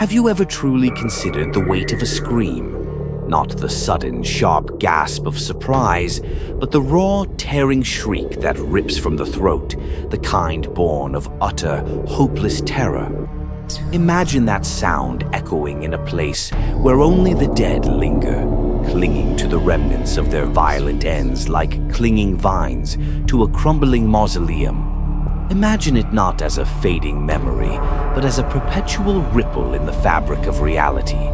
Have you ever truly considered the weight of a scream? Not the sudden, sharp gasp of surprise, but the raw, tearing shriek that rips from the throat, the kind born of utter, hopeless terror. Imagine that sound echoing in a place where only the dead linger, clinging to the remnants of their violent ends like clinging vines to a crumbling mausoleum. Imagine it not as a fading memory, but as a perpetual ripple in the fabric of reality,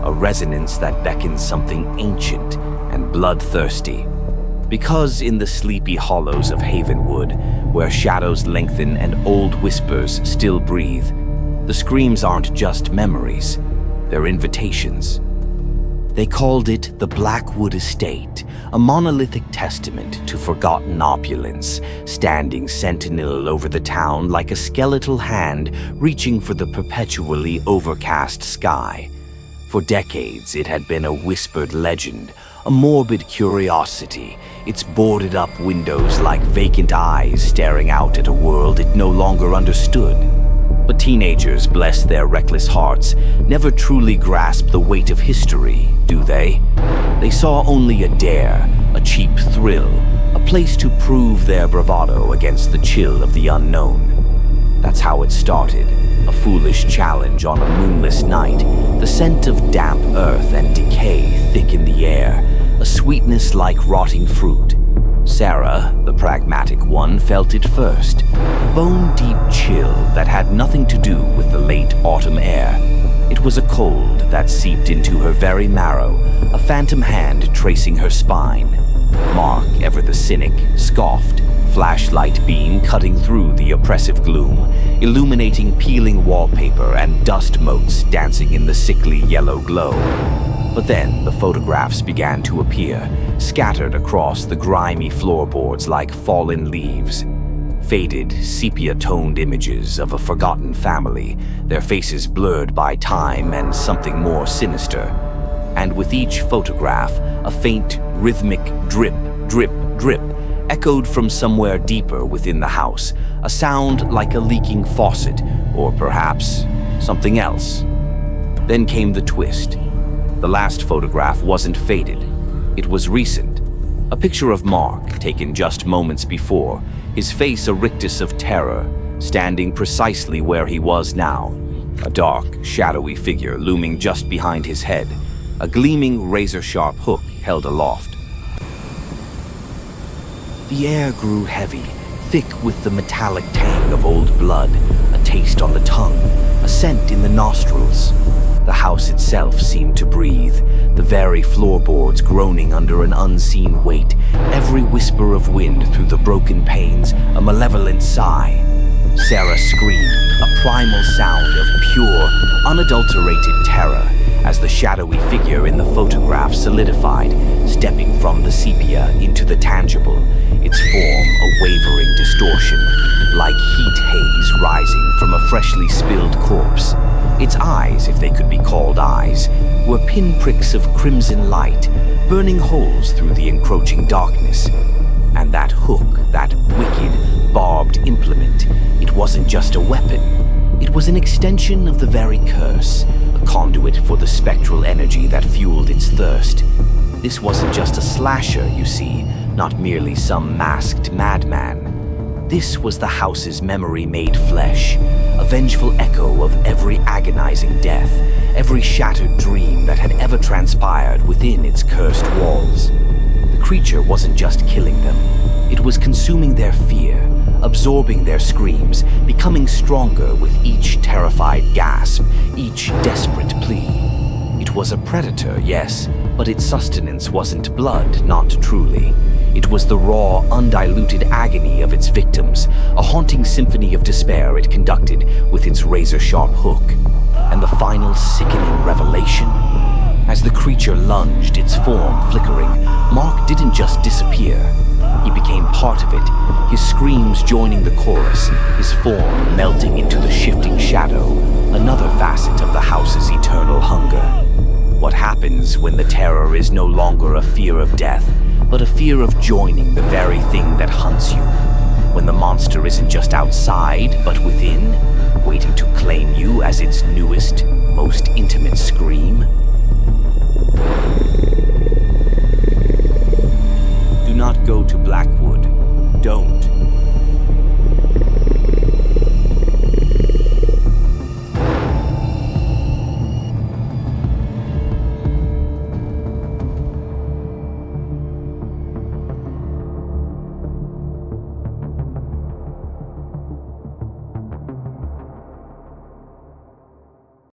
a resonance that beckons something ancient and bloodthirsty. Because in the sleepy hollows of Havenwood, where shadows lengthen and old whispers still breathe, the screams aren't just memories, they're invitations. They called it the Blackwood Estate, a monolithic testament to forgotten opulence, standing sentinel over the town like a skeletal hand reaching for the perpetually overcast sky. For decades, it had been a whispered legend, a morbid curiosity, its boarded-up windows like vacant eyes staring out at a world it no longer understood. But teenagers, bless their reckless hearts, never truly grasp the weight of history, do they? They saw only a dare, a cheap thrill, a place to prove their bravado against the chill of the unknown. That's how it started, a foolish challenge on a moonless night, the scent of damp earth and decay thick in the air, a sweetness like rotting fruit. Sarah, the pragmatic one, felt it first, a bone-deep chill that had nothing to do with the late autumn air. It was a cold that seeped into her very marrow, a phantom hand tracing her spine. Mark, ever the cynic, scoffed, flashlight beam cutting through the oppressive gloom, illuminating peeling wallpaper and dust motes dancing in the sickly yellow glow. But then the photographs began to appear, scattered across the grimy floorboards like fallen leaves. Faded, sepia-toned images of a forgotten family, their faces blurred by time and something more sinister. And with each photograph, a faint, rhythmic drip, drip, drip echoed from somewhere deeper within the house, a sound like a leaking faucet, or perhaps something else. Then came the twist. The last photograph wasn't faded. It was recent. A picture of Mark, taken just moments before, his face a rictus of terror, standing precisely where he was now. A dark, shadowy figure looming just behind his head, a gleaming razor-sharp hook held aloft. The air grew heavy, thick with the metallic tang of old blood, a taste on the tongue, a scent in the nostrils. The house itself seemed to breathe, the very floorboards groaning under an unseen weight, every whisper of wind through the broken panes a malevolent sigh. Sarah screamed, a primal sound of pure, unadulterated terror, as the shadowy figure in the photograph solidified, stepping from the sepia into the tangible, its form a wavering distortion, like heat haze rising from a freshly spilled corpse. Its eyes, if they could be called eyes, were pinpricks of crimson light, burning holes through the encroaching darkness. And that hook, that wicked, barbed implement, it wasn't just a weapon. It was an extension of the very curse, a conduit for the spectral energy that fueled its thirst. This wasn't just a slasher, you see, not merely some masked madman. This was the house's memory made flesh, a vengeful echo of every agonizing death, every shattered dream that had ever transpired within its cursed walls. The creature wasn't just killing them, it was consuming their fear, absorbing their screams, becoming stronger with each terrified gasp, each desperate plea. It was a predator, yes, but its sustenance wasn't blood, not truly. It was the raw, undiluted agony of its victims, a haunting symphony of despair it conducted with its razor-sharp hook. And the final sickening revelation? As the creature lunged, its form flickering, Mark didn't just disappear. He became part of it, his screams joining the chorus, his form melting into the shifting shadow, another facet of the house's eternal hunger. What happens when the terror is no longer a fear of death, but a fear of joining the very thing that hunts you? when the monster isn't just outside, but within, waiting to claim you as its newest, most intimate scream?